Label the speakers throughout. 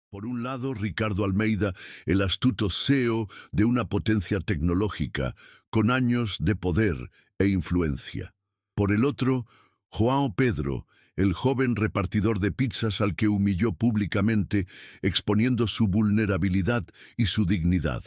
Speaker 1: Por un lado, Ricardo Almeida, el astuto CEO de una potencia tecnológica, con años de poder e influencia. Por el otro, João Pedro, el joven repartidor de pizzas al que humilló públicamente, exponiendo su vulnerabilidad y su dignidad.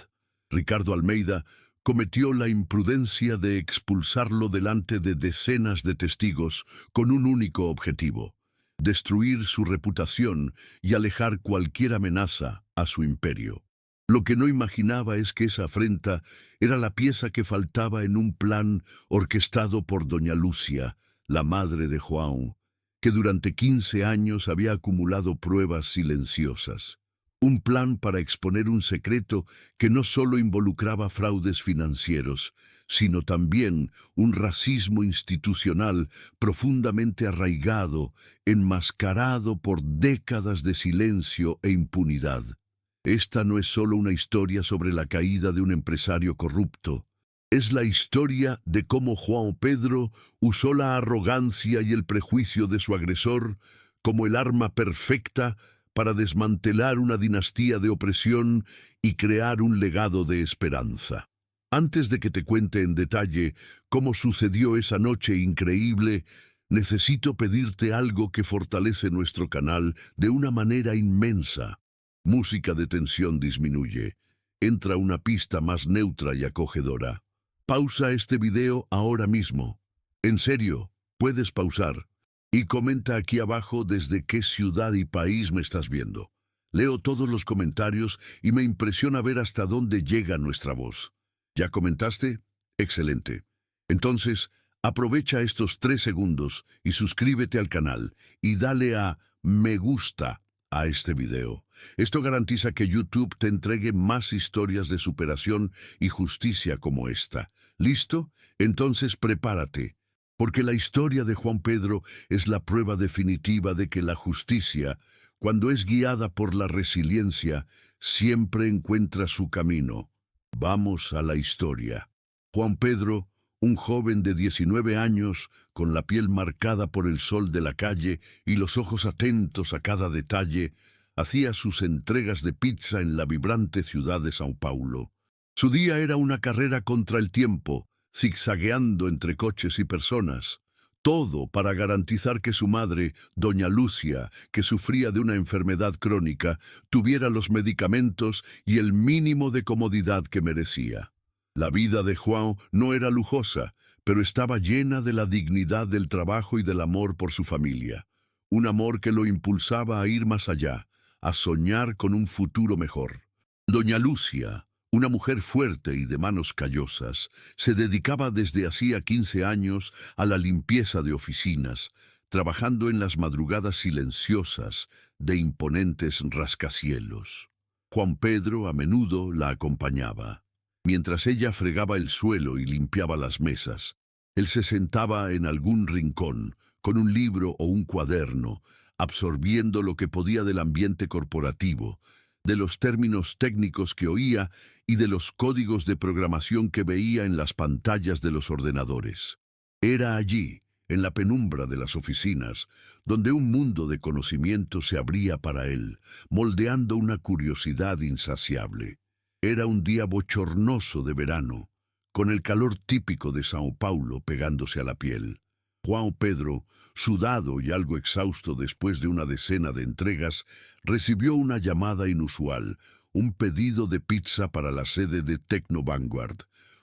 Speaker 1: Ricardo Almeida cometió la imprudencia de expulsarlo delante de decenas de testigos con un único objetivo: destruir su reputación y alejar cualquier amenaza a su imperio. Lo que no imaginaba es que esa afrenta era la pieza que faltaba en un plan orquestado por doña Lucia, la madre de João, que durante 15 años había acumulado pruebas silenciosas. Un plan para exponer un secreto que no solo involucraba fraudes financieros, sino también un racismo institucional profundamente arraigado, enmascarado por décadas de silencio e impunidad. Esta no es solo una historia sobre la caída de un empresario corrupto. Es la historia de cómo João Pedro usó la arrogancia y el prejuicio de su agresor como el arma perfecta para desmantelar una dinastía de opresión y crear un legado de esperanza. Antes de que te cuente en detalle cómo sucedió esa noche increíble, necesito pedirte algo que fortalece nuestro canal de una manera inmensa. Música de tensión disminuye. Entra una pista más neutra y acogedora. Pausa este video ahora mismo. En serio, puedes pausar. Y comenta aquí abajo desde qué ciudad y país me estás viendo. Leo todos los comentarios y me impresiona ver hasta dónde llega nuestra voz. ¿Ya comentaste? Excelente. Entonces, aprovecha estos 3 segundos y suscríbete al canal y dale a me gusta a este video. Esto garantiza que YouTube te entregue más historias de superación y justicia como esta. ¿Listo? Entonces prepárate. Porque la historia de João Pedro es la prueba definitiva de que la justicia, cuando es guiada por la resiliencia, siempre encuentra su camino. Vamos a la historia. João Pedro, un joven de 19 años, con la piel marcada por el sol de la calle y los ojos atentos a cada detalle, hacía sus entregas de pizza en la vibrante ciudad de São Paulo. Su día era una carrera contra el tiempo, zigzagueando entre coches y personas, todo para garantizar que su madre, doña Lucia, que sufría de una enfermedad crónica, tuviera los medicamentos y el mínimo de comodidad que merecía. La vida de João no era lujosa, pero estaba llena de la dignidad del trabajo y del amor por su familia, un amor que lo impulsaba a ir más allá, a soñar con un futuro mejor. Doña Lucia, una mujer fuerte y de manos callosas, se dedicaba desde hacía 15 años a la limpieza de oficinas, trabajando en las madrugadas silenciosas de imponentes rascacielos. João Pedro a menudo la acompañaba. Mientras ella fregaba el suelo y limpiaba las mesas, él se sentaba en algún rincón, con un libro o un cuaderno, absorbiendo lo que podía del ambiente corporativo, de los términos técnicos que oía y de los códigos de programación que veía en las pantallas de los ordenadores. Era allí, en la penumbra de las oficinas, donde un mundo de conocimiento se abría para él, moldeando una curiosidad insaciable. Era un día bochornoso de verano, con el calor típico de São Paulo pegándose a la piel. João Pedro, sudado y algo exhausto después de una decena de entregas, recibió una llamada inusual, un pedido de pizza para la sede de Tecno Vanguard,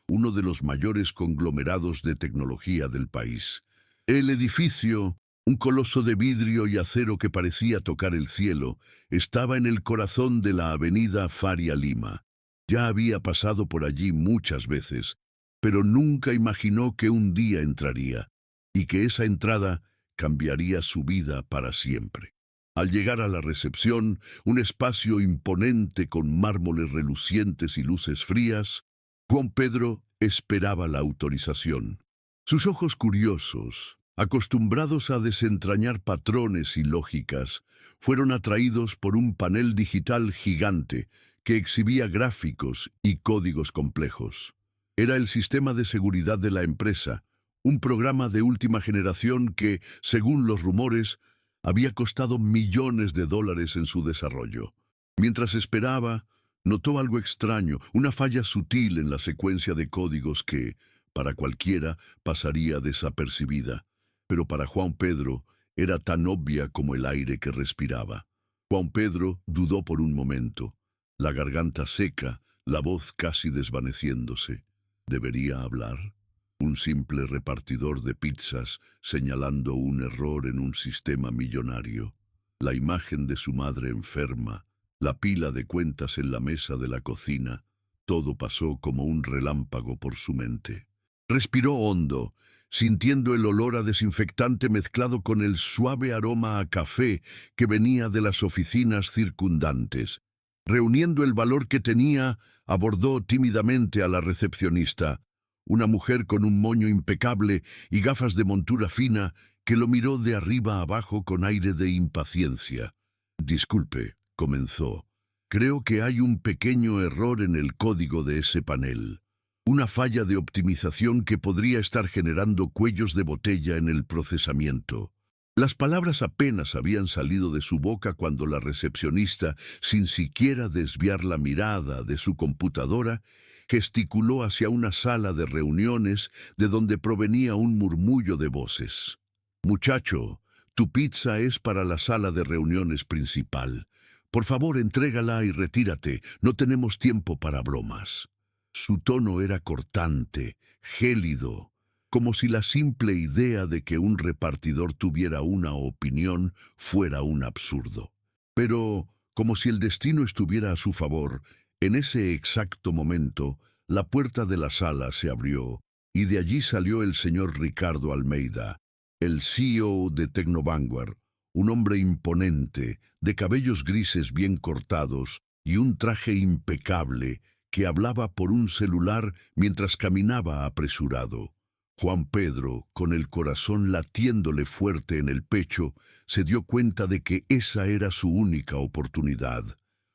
Speaker 1: uno de los mayores conglomerados de tecnología del país. El edificio, un coloso de vidrio y acero que parecía tocar el cielo, estaba en el corazón de la avenida Faria Lima. Ya había pasado por allí muchas veces, pero nunca imaginó que un día entraría, y que esa entrada cambiaría su vida para siempre. Al llegar a la recepción, un espacio imponente con mármoles relucientes y luces frías, João Pedro esperaba la autorización. Sus ojos curiosos, acostumbrados a desentrañar patrones y lógicas, fueron atraídos por un panel digital gigante que exhibía gráficos y códigos complejos. Era el sistema de seguridad de la empresa, un programa de última generación que, según los rumores, había costado millones de dólares en su desarrollo. Mientras esperaba, notó algo extraño, una falla sutil en la secuencia de códigos que, para cualquiera, pasaría desapercibida. Pero para Juan Pedro era tan obvia como el aire que respiraba. Juan Pedro dudó por un momento, la garganta seca, la voz casi desvaneciéndose. ¿Debería hablar? Un simple repartidor de pizzas señalando un error en un sistema millonario. La imagen de su madre enferma, la pila de cuentas en la mesa de la cocina, todo pasó como un relámpago por su mente. Respiró hondo, sintiendo el olor a desinfectante mezclado con el suave aroma a café que venía de las oficinas circundantes. Reuniendo el valor que tenía, abordó tímidamente a la recepcionista, una mujer con un moño impecable y gafas de montura fina que lo miró de arriba abajo con aire de impaciencia. «Disculpe», comenzó. «Creo que hay un pequeño error en el código de ese panel. Una falla de optimización que podría estar generando cuellos de botella en el procesamiento». Las palabras apenas habían salido de su boca cuando la recepcionista, sin siquiera desviar la mirada de su computadora, gesticuló hacia una sala de reuniones de donde provenía un murmullo de voces. «Muchacho, tu pizza es para la sala de reuniones principal. Por favor, entrégala y retírate. No tenemos tiempo para bromas». Su tono era cortante, gélido, como si la simple idea de que un repartidor tuviera una opinión fuera un absurdo. Pero, como si el destino estuviera a su favor, en ese exacto momento, la puerta de la sala se abrió y de allí salió el señor Ricardo Almeida, el CEO de Tecnovanguard, un hombre imponente, de cabellos grises bien cortados y un traje impecable, que hablaba por un celular mientras caminaba apresurado. Juan Pedro, con el corazón latiéndole fuerte en el pecho, se dio cuenta de que esa era su única oportunidad.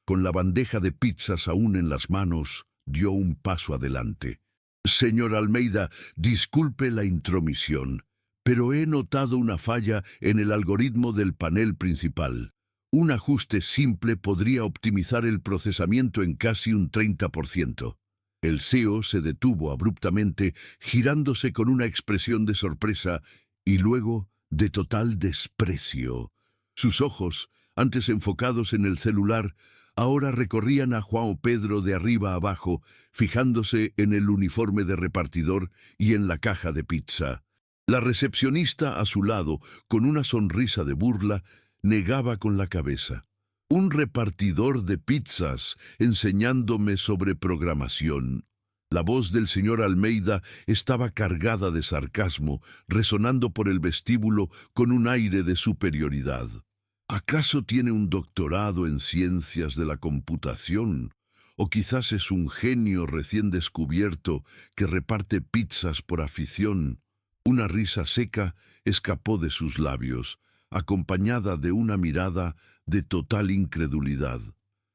Speaker 1: Con la bandeja de pizzas aún en las manos, dio un paso adelante. «Señor Almeida, disculpe la intromisión, pero he notado una falla en el algoritmo del panel principal. Un ajuste simple podría optimizar el procesamiento en casi un 30%. El CEO se detuvo abruptamente, girándose con una expresión de sorpresa y luego de total desprecio. Sus ojos, antes enfocados en el celular, ahora recorrían a Juan Pedro de arriba abajo, fijándose en el uniforme de repartidor y en la caja de pizza. La recepcionista a su lado, con una sonrisa de burla, negaba con la cabeza. «Un repartidor de pizzas enseñándome sobre programación». La voz del señor Almeida estaba cargada de sarcasmo, resonando por el vestíbulo con un aire de superioridad. «¿Acaso tiene un doctorado en ciencias de la computación? ¿O quizás es un genio recién descubierto que reparte pizzas por afición?» Una risa seca escapó de sus labios, acompañada de una mirada de total incredulidad.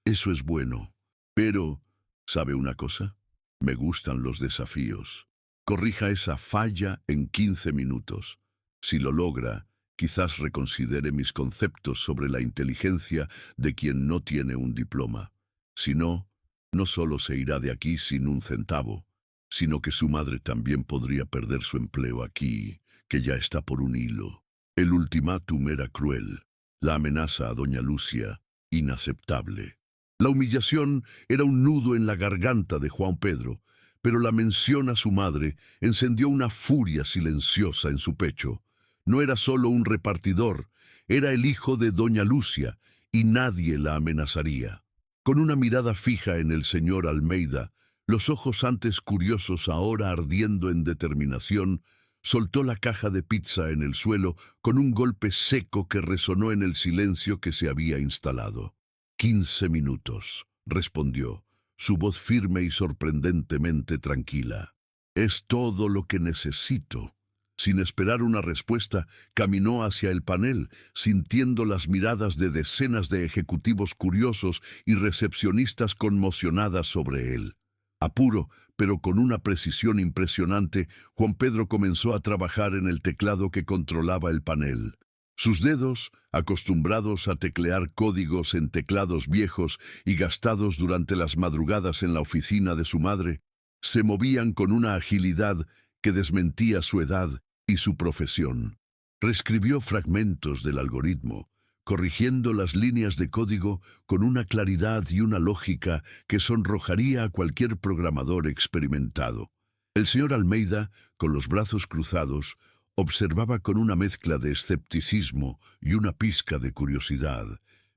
Speaker 1: «Eso es bueno. Pero, ¿sabe una cosa? Me gustan los desafíos. Corrija esa falla en 15 minutos. Si lo logra, quizás reconsidere mis conceptos sobre la inteligencia de quien no tiene un diploma. Si no, no solo se irá de aquí sin un centavo, sino que su madre también podría perder su empleo aquí, que ya está por un hilo». El ultimátum era cruel, la amenaza a doña Lucia, inaceptable. La humillación era un nudo en la garganta de Juan Pedro, pero la mención a su madre encendió una furia silenciosa en su pecho. No era solo un repartidor, era el hijo de doña Lucia, y nadie la amenazaría. Con una mirada fija en el señor Almeida, los ojos antes curiosos ahora ardiendo en determinación, soltó la caja de pizza en el suelo con un golpe seco que resonó en el silencio que se había instalado. 15 minutos, respondió, su voz firme y sorprendentemente tranquila. «Es todo lo que necesito». Sin esperar una respuesta, caminó hacia el panel, sintiendo las miradas de decenas de ejecutivos curiosos y recepcionistas conmocionadas sobre él. Apuro, pero con una precisión impresionante, Juan Pedro comenzó a trabajar en el teclado que controlaba el panel. Sus dedos, acostumbrados a teclear códigos en teclados viejos y gastados durante las madrugadas en la oficina de su madre, se movían con una agilidad que desmentía su edad y su profesión. Reescribió fragmentos del algoritmo, corrigiendo las líneas de código con una claridad y una lógica que sonrojaría a cualquier programador experimentado. El señor Almeida, con los brazos cruzados, observaba con una mezcla de escepticismo y una pizca de curiosidad,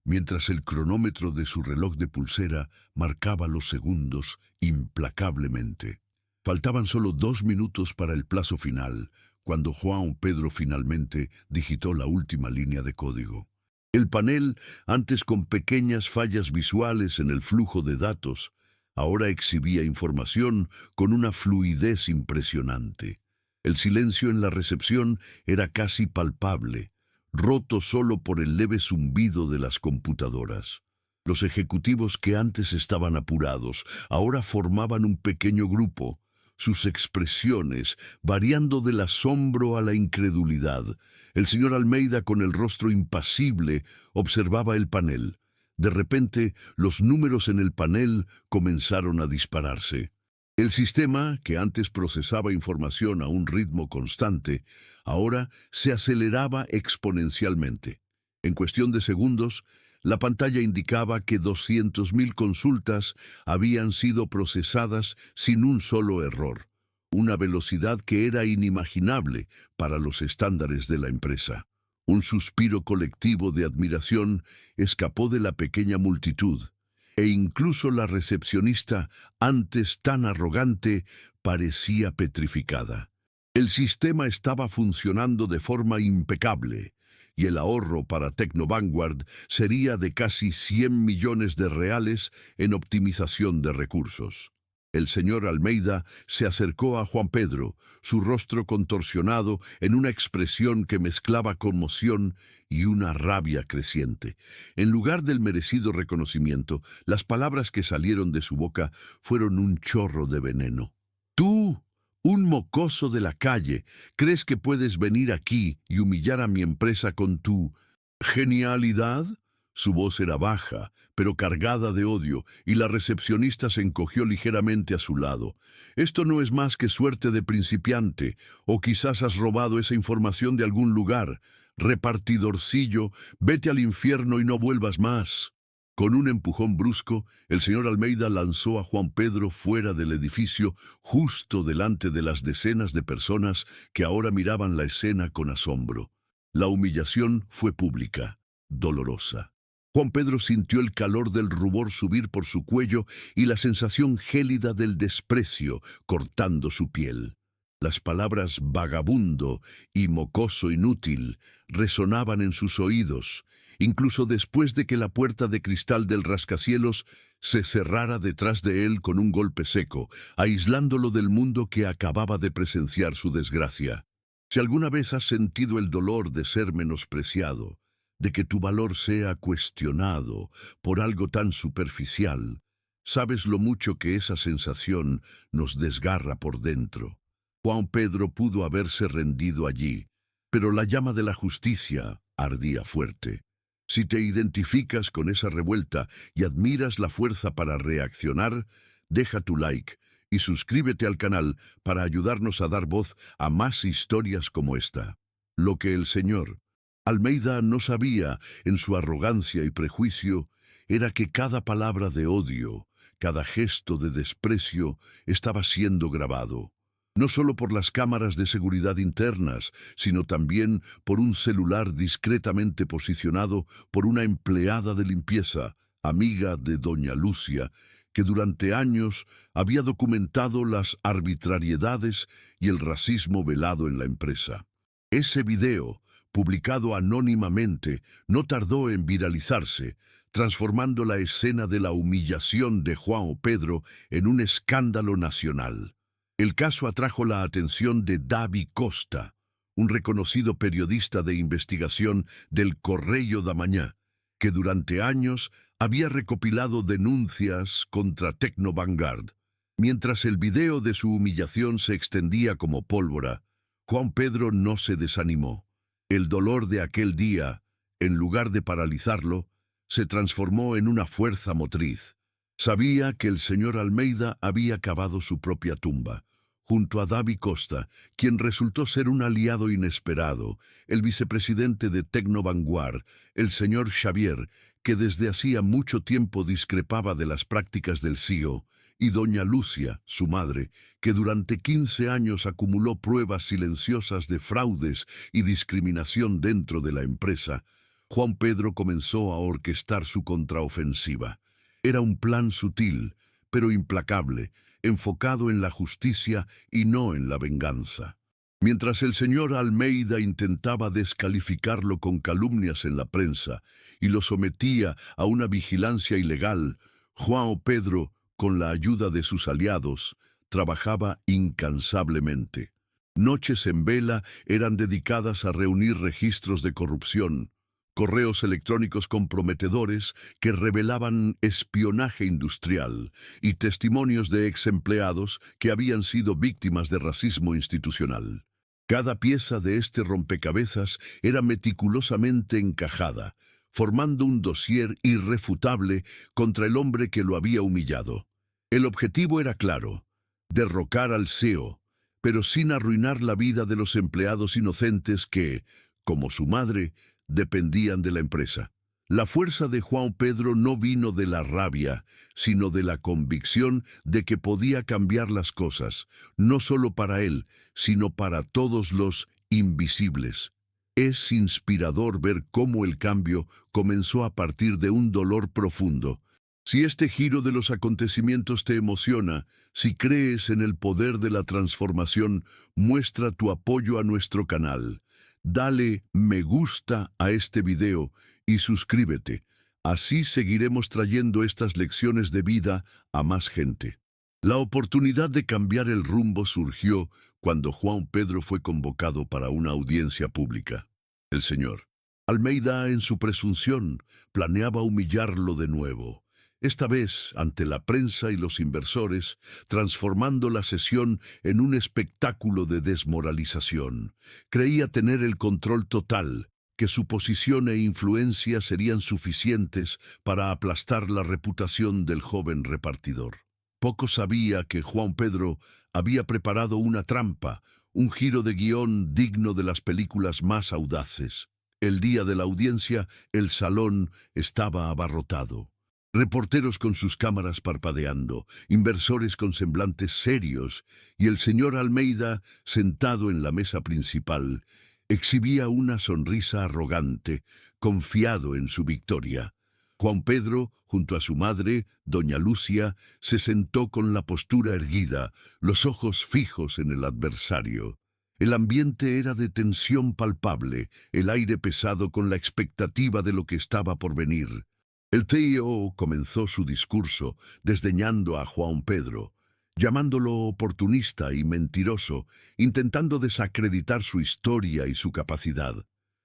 Speaker 1: mientras el cronómetro de su reloj de pulsera marcaba los segundos implacablemente. Faltaban solo 2 minutos para el plazo final, cuando João Pedro finalmente digitó la última línea de código. El panel, antes con pequeñas fallas visuales en el flujo de datos, ahora exhibía información con una fluidez impresionante. El silencio en la recepción era casi palpable, roto solo por el leve zumbido de las computadoras. Los ejecutivos que antes estaban apurados, ahora formaban un pequeño grupo, sus expresiones variando del asombro a la incredulidad. El señor Almeida, con el rostro impasible, observaba el panel. De repente, los números en el panel comenzaron a dispararse. El sistema, que antes procesaba información a un ritmo constante, ahora se aceleraba exponencialmente. En cuestión de segundos, la pantalla indicaba que 200.000 consultas habían sido procesadas sin un solo error, una velocidad que era inimaginable para los estándares de la empresa. Un suspiro colectivo de admiración escapó de la pequeña multitud, e incluso la recepcionista, antes tan arrogante, parecía petrificada. El sistema estaba funcionando de forma impecable, y el ahorro para Tecno Vanguard sería de casi 100 millones de reales en optimización de recursos. El señor Almeida se acercó a Juan Pedro, su rostro contorsionado en una expresión que mezclaba conmoción y una rabia creciente. En lugar del merecido reconocimiento, las palabras que salieron de su boca fueron un chorro de veneno. «Tú, un mocoso de la calle, ¿crees que puedes venir aquí y humillar a mi empresa con tu genialidad?» Su voz era baja, pero cargada de odio, y la recepcionista se encogió ligeramente a su lado. «Esto no es más que suerte de principiante, o quizás has robado esa información de algún lugar. Repartidorcillo, vete al infierno y no vuelvas más». Con un empujón brusco, el señor Almeida lanzó a Juan Pedro fuera del edificio, justo delante de las decenas de personas que ahora miraban la escena con asombro. La humillación fue pública, dolorosa. Juan Pedro sintió el calor del rubor subir por su cuello y la sensación gélida del desprecio cortando su piel. Las palabras vagabundo y mocoso inútil resonaban en sus oídos, incluso después de que la puerta de cristal del rascacielos se cerrara detrás de él con un golpe seco, aislándolo del mundo que acababa de presenciar su desgracia. Si alguna vez has sentido el dolor de ser menospreciado, de que tu valor sea cuestionado por algo tan superficial, sabes lo mucho que esa sensación nos desgarra por dentro. Juan Pedro pudo haberse rendido allí, pero la llama de la justicia ardía fuerte. Si te identificas con esa revuelta y admiras la fuerza para reaccionar, deja tu like y suscríbete al canal para ayudarnos a dar voz a más historias como esta. Lo que el señor Almeida no sabía, en su arrogancia y prejuicio, era que cada palabra de odio, cada gesto de desprecio estaba siendo grabado, no solo por las cámaras de seguridad internas, sino también por un celular discretamente posicionado por una empleada de limpieza, amiga de doña Lucia, que durante años había documentado las arbitrariedades y el racismo velado en la empresa. Ese video, publicado anónimamente, no tardó en viralizarse, transformando la escena de la humillación de João Pedro en un escándalo nacional. El caso atrajo la atención de Davi Costa, un reconocido periodista de investigación del Correio da Manhã, que durante años había recopilado denuncias contra Tecno Vanguard. Mientras el video de su humillación se extendía como pólvora, Juan Pedro no se desanimó. El dolor de aquel día, en lugar de paralizarlo, se transformó en una fuerza motriz. Sabía que el señor Almeida había cavado su propia tumba, junto a Davy Costa, quien resultó ser un aliado inesperado, el vicepresidente de Tecnovanguard, el señor Xavier, que desde hacía mucho tiempo discrepaba de las prácticas del CEO, y doña Lucia, su madre, que durante 15 años acumuló pruebas silenciosas de fraudes y discriminación dentro de la empresa. Juan Pedro comenzó a orquestar su contraofensiva. Era un plan sutil, pero implacable, enfocado en la justicia y no en la venganza. Mientras el señor Almeida intentaba descalificarlo con calumnias en la prensa y lo sometía a una vigilancia ilegal, Juan Pedro, con la ayuda de sus aliados, trabajaba incansablemente. Noches en vela eran dedicadas a reunir registros de corrupción, correos electrónicos comprometedores que revelaban espionaje industrial y testimonios de ex empleados que habían sido víctimas de racismo institucional. Cada pieza de este rompecabezas era meticulosamente encajada, formando un dossier irrefutable contra el hombre que lo había humillado. El objetivo era claro: derrocar al CEO, pero sin arruinar la vida de los empleados inocentes que, como su madre, dependían de la empresa. La fuerza de Juan Pedro no vino de la rabia, sino de la convicción de que podía cambiar las cosas, no solo para él, sino para todos los invisibles. Es inspirador ver cómo el cambio comenzó a partir de un dolor profundo. Si este giro de los acontecimientos te emociona, si crees en el poder de la transformación, muestra tu apoyo a nuestro canal. Dale me gusta a este video y suscríbete. Así seguiremos trayendo estas lecciones de vida a más gente. La oportunidad de cambiar el rumbo surgió cuando Juan Pedro fue convocado para una audiencia pública. El señor Almeida, en su presunción, planeaba humillarlo de nuevo. Esta vez ante la prensa y los inversores, transformando la sesión en un espectáculo de desmoralización. Creía tener el control total, que su posición e influencia serían suficientes para aplastar la reputación del joven repartidor. Poco sabía que Juan Pedro había preparado una trampa, un giro de guión digno de las películas más audaces. El día de la audiencia, el salón estaba abarrotado. Reporteros con sus cámaras parpadeando, inversores con semblantes serios, y el señor Almeida, sentado en la mesa principal, exhibía una sonrisa arrogante, confiado en su victoria. Juan Pedro, junto a su madre, doña Lucia, se sentó con la postura erguida, los ojos fijos en el adversario. El ambiente era de tensión palpable, el aire pesado con la expectativa de lo que estaba por venir. El CEO comenzó su discurso desdeñando a Juan Pedro, llamándolo oportunista y mentiroso, intentando desacreditar su historia y su capacidad.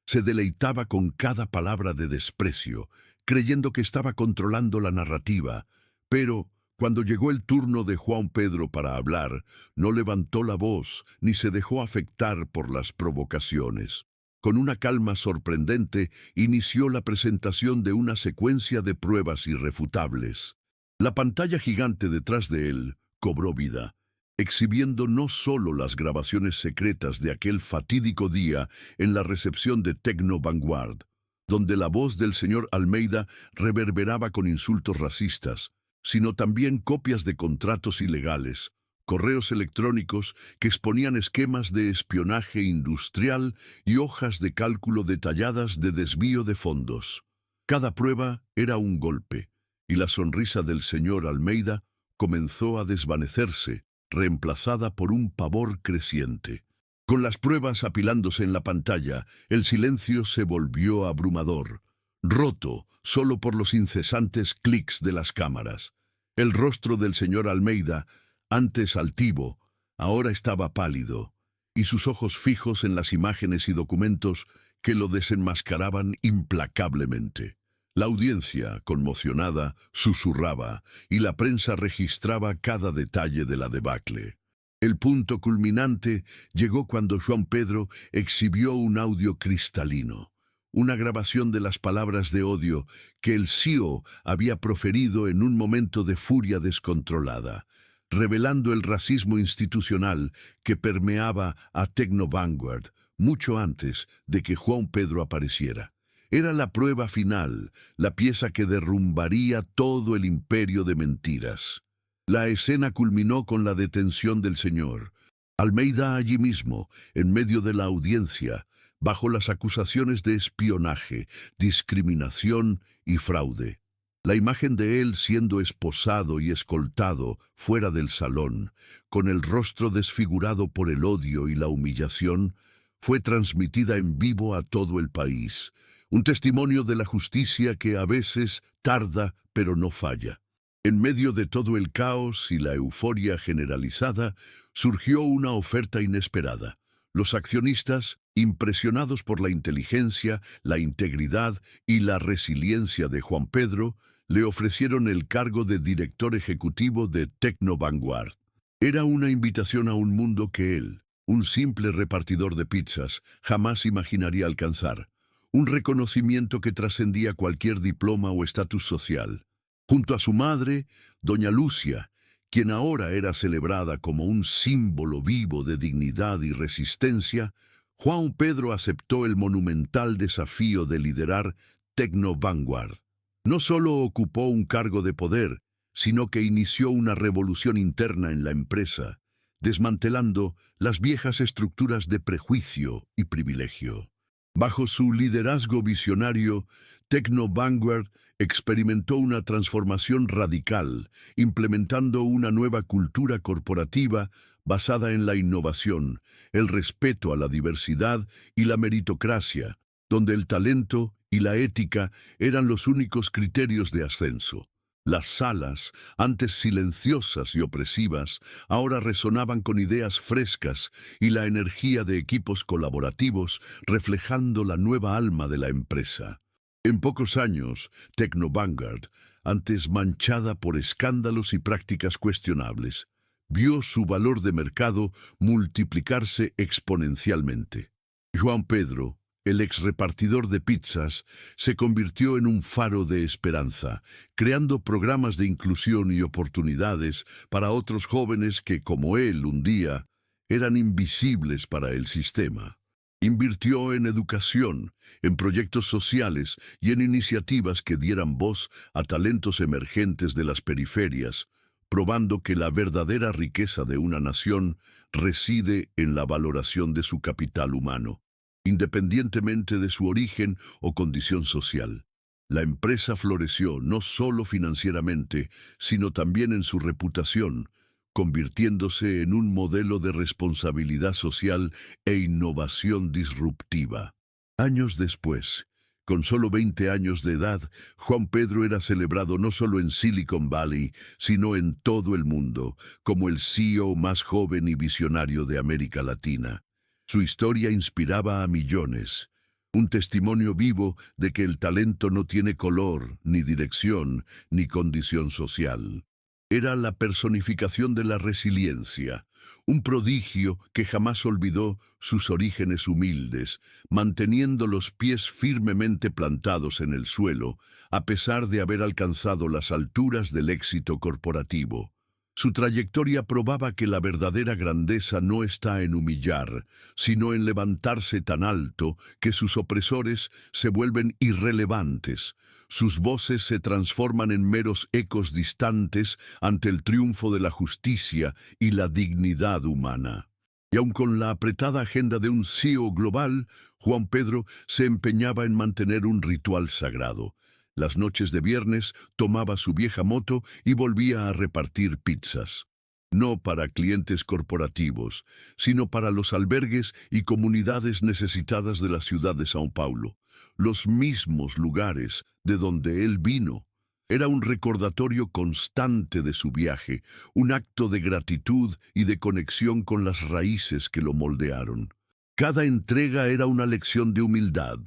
Speaker 1: Se deleitaba con cada palabra de desprecio, creyendo que estaba controlando la narrativa, pero cuando llegó el turno de Juan Pedro para hablar, no levantó la voz ni se dejó afectar por las provocaciones. Con una calma sorprendente, inició la presentación de una secuencia de pruebas irrefutables. La pantalla gigante detrás de él cobró vida, exhibiendo no solo las grabaciones secretas de aquel fatídico día en la recepción de Tecnovanguard, donde la voz del señor Almeida reverberaba con insultos racistas, sino también copias de contratos ilegales, correos electrónicos que exponían esquemas de espionaje industrial y hojas de cálculo detalladas de desvío de fondos. Cada prueba era un golpe, y la sonrisa del señor Almeida comenzó a desvanecerse, reemplazada por un pavor creciente. Con las pruebas apilándose en la pantalla, el silencio se volvió abrumador, roto solo por los incesantes clics de las cámaras. El rostro del señor Almeida, antes altivo, ahora estaba pálido, y sus ojos fijos en las imágenes y documentos que lo desenmascaraban implacablemente. La audiencia, conmocionada, susurraba, y la prensa registraba cada detalle de la debacle. El punto culminante llegó cuando João Pedro exhibió un audio cristalino, una grabación de las palabras de odio que el CEO había proferido en un momento de furia descontrolada, revelando el racismo institucional que permeaba a Tecno Vanguard mucho antes de que João Pedro apareciera. Era la prueba final, la pieza que derrumbaría todo el imperio de mentiras. La escena culminó con la detención del señor Almeida allí mismo, en medio de la audiencia, bajo las acusaciones de espionaje, discriminación y fraude. La imagen de él siendo esposado y escoltado fuera del salón, con el rostro desfigurado por el odio y la humillación, fue transmitida en vivo a todo el país. Un testimonio de la justicia que a veces tarda pero no falla. En medio de todo el caos y la euforia generalizada, surgió una oferta inesperada. Los accionistas, impresionados por la inteligencia, la integridad y la resiliencia de João Pedro, le ofrecieron el cargo de director ejecutivo de Tecno Vanguard. Era una invitación a un mundo que él, un simple repartidor de pizzas, jamás imaginaría alcanzar. Un reconocimiento que trascendía cualquier diploma o estatus social. Junto a su madre, doña Lucia, quien ahora era celebrada como un símbolo vivo de dignidad y resistencia, João Pedro aceptó el monumental desafío de liderar Tecno Vanguard. No solo ocupó un cargo de poder, sino que inició una revolución interna en la empresa, desmantelando las viejas estructuras de prejuicio y privilegio. Bajo su liderazgo visionario, Tecno Vanguard experimentó una transformación radical, implementando una nueva cultura corporativa basada en la innovación, el respeto a la diversidad y la meritocracia, donde el talento y la ética eran los únicos criterios de ascenso. Las salas, antes silenciosas y opresivas, ahora resonaban con ideas frescas y la energía de equipos colaborativos reflejando la nueva alma de la empresa. En pocos años, Tecno Vanguard, antes manchada por escándalos y prácticas cuestionables, vio su valor de mercado multiplicarse exponencialmente. João Pedro, el ex repartidor de pizzas, se convirtió en un faro de esperanza, creando programas de inclusión y oportunidades para otros jóvenes que, como él un día, eran invisibles para el sistema. Invirtió en educación, en proyectos sociales y en iniciativas que dieran voz a talentos emergentes de las periferias, probando que la verdadera riqueza de una nación reside en la valoración de su capital humano, independientemente de su origen o condición social. La empresa floreció no solo financieramente, sino también en su reputación, convirtiéndose en un modelo de responsabilidad social e innovación disruptiva. Años después, con solo 20 años de edad, João Pedro era celebrado no solo en Silicon Valley, sino en todo el mundo, como el CEO más joven y visionario de América Latina. Su historia inspiraba a millones, un testimonio vivo de que el talento no tiene color, ni dirección, ni condición social. Era la personificación de la resiliencia, un prodigio que jamás olvidó sus orígenes humildes, manteniendo los pies firmemente plantados en el suelo, a pesar de haber alcanzado las alturas del éxito corporativo. Su trayectoria probaba que la verdadera grandeza no está en humillar, sino en levantarse tan alto que sus opresores se vuelven irrelevantes. Sus voces se transforman en meros ecos distantes ante el triunfo de la justicia y la dignidad humana. Y aun con la apretada agenda de un CEO global, João Pedro se empeñaba en mantener un ritual sagrado. Las noches de viernes tomaba su vieja moto y volvía a repartir pizzas. No para clientes corporativos, sino para los albergues y comunidades necesitadas de la ciudad de São Paulo, los mismos lugares de donde él vino. Era un recordatorio constante de su viaje, un acto de gratitud y de conexión con las raíces que lo moldearon. Cada entrega era una lección de humildad,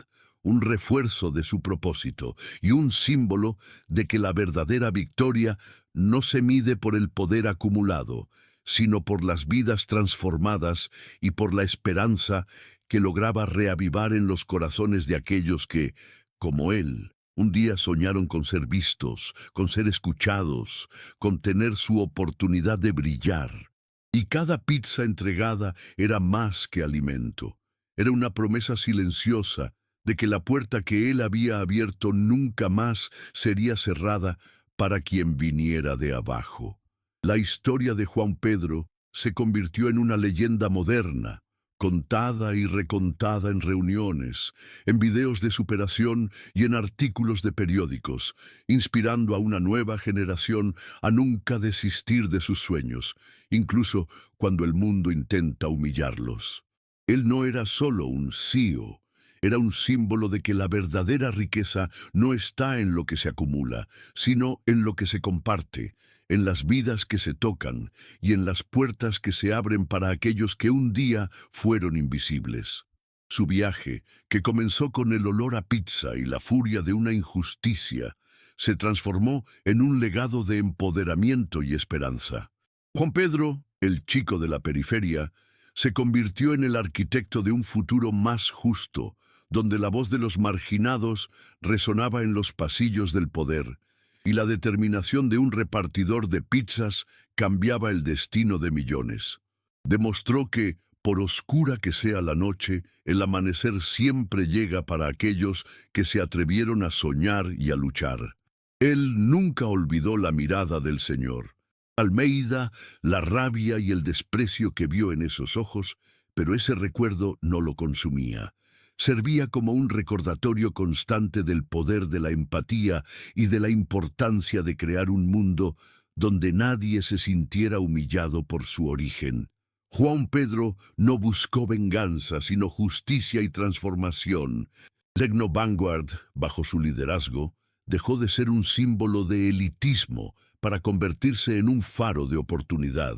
Speaker 1: un refuerzo de su propósito y un símbolo de que la verdadera victoria no se mide por el poder acumulado, sino por las vidas transformadas y por la esperanza que lograba reavivar en los corazones de aquellos que, como él, un día soñaron con ser vistos, con ser escuchados, con tener su oportunidad de brillar. Y cada pizza entregada era más que alimento. Era una promesa silenciosa de que la puerta que él había abierto nunca más sería cerrada para quien viniera de abajo. La historia de Juan Pedro se convirtió en una leyenda moderna, contada y recontada en reuniones, en videos de superación y en artículos de periódicos, inspirando a una nueva generación a nunca desistir de sus sueños, incluso cuando el mundo intenta humillarlos. Él no era solo un CEO, era un símbolo de que la verdadera riqueza no está en lo que se acumula, sino en lo que se comparte, en las vidas que se tocan y en las puertas que se abren para aquellos que un día fueron invisibles. Su viaje, que comenzó con el olor a pizza y la furia de una injusticia, se transformó en un legado de empoderamiento y esperanza. Juan Pedro, el chico de la periferia, se convirtió en el arquitecto de un futuro más justo, donde la voz de los marginados resonaba en los pasillos del poder, y la determinación de un repartidor de pizzas cambiaba el destino de millones. Demostró que, por oscura que sea la noche, el amanecer siempre llega para aquellos que se atrevieron a soñar y a luchar. Él nunca olvidó la mirada del Señor. Almeida, la rabia y el desprecio que vio en esos ojos, pero ese recuerdo no lo consumía. Servía como un recordatorio constante del poder de la empatía y de la importancia de crear un mundo donde nadie se sintiera humillado por su origen. Juan Pedro no buscó venganza, sino justicia y transformación. Legno Vanguard, bajo su liderazgo, dejó de ser un símbolo de elitismo para convertirse en un faro de oportunidad,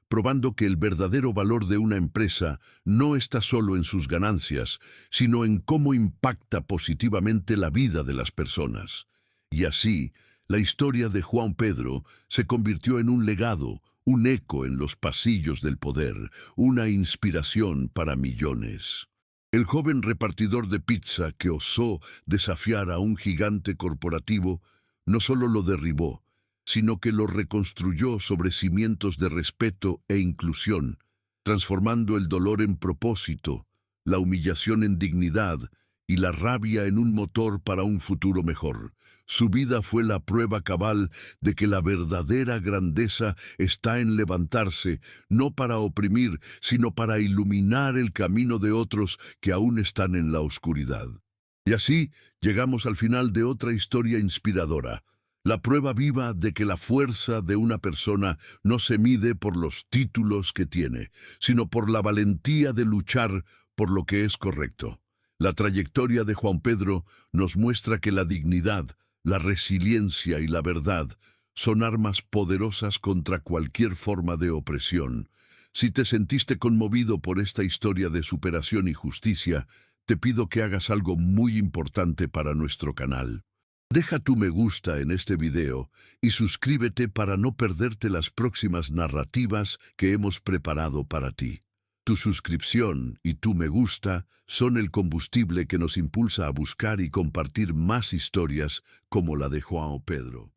Speaker 1: probando que el verdadero valor de una empresa no está solo en sus ganancias, sino en cómo impacta positivamente la vida de las personas. Y así, la historia de Juan Pedro se convirtió en un legado, un eco en los pasillos del poder, una inspiración para millones. El joven repartidor de pizza que osó desafiar a un gigante corporativo no solo lo derribó, sino que lo reconstruyó sobre cimientos de respeto e inclusión, transformando el dolor en propósito, la humillación en dignidad y la rabia en un motor para un futuro mejor. Su vida fue la prueba cabal de que la verdadera grandeza está en levantarse, no para oprimir, sino para iluminar el camino de otros que aún están en la oscuridad. Y así llegamos al final de otra historia inspiradora. La prueba viva de que la fuerza de una persona no se mide por los títulos que tiene, sino por la valentía de luchar por lo que es correcto. La trayectoria de Juan Pedro nos muestra que la dignidad, la resiliencia y la verdad son armas poderosas contra cualquier forma de opresión. Si te sentiste conmovido por esta historia de superación y justicia, te pido que hagas algo muy importante para nuestro canal. Deja tu me gusta en este video y suscríbete para no perderte las próximas narrativas que hemos preparado para ti. Tu suscripción y tu me gusta son el combustible que nos impulsa a buscar y compartir más historias como la de Juan Pedro.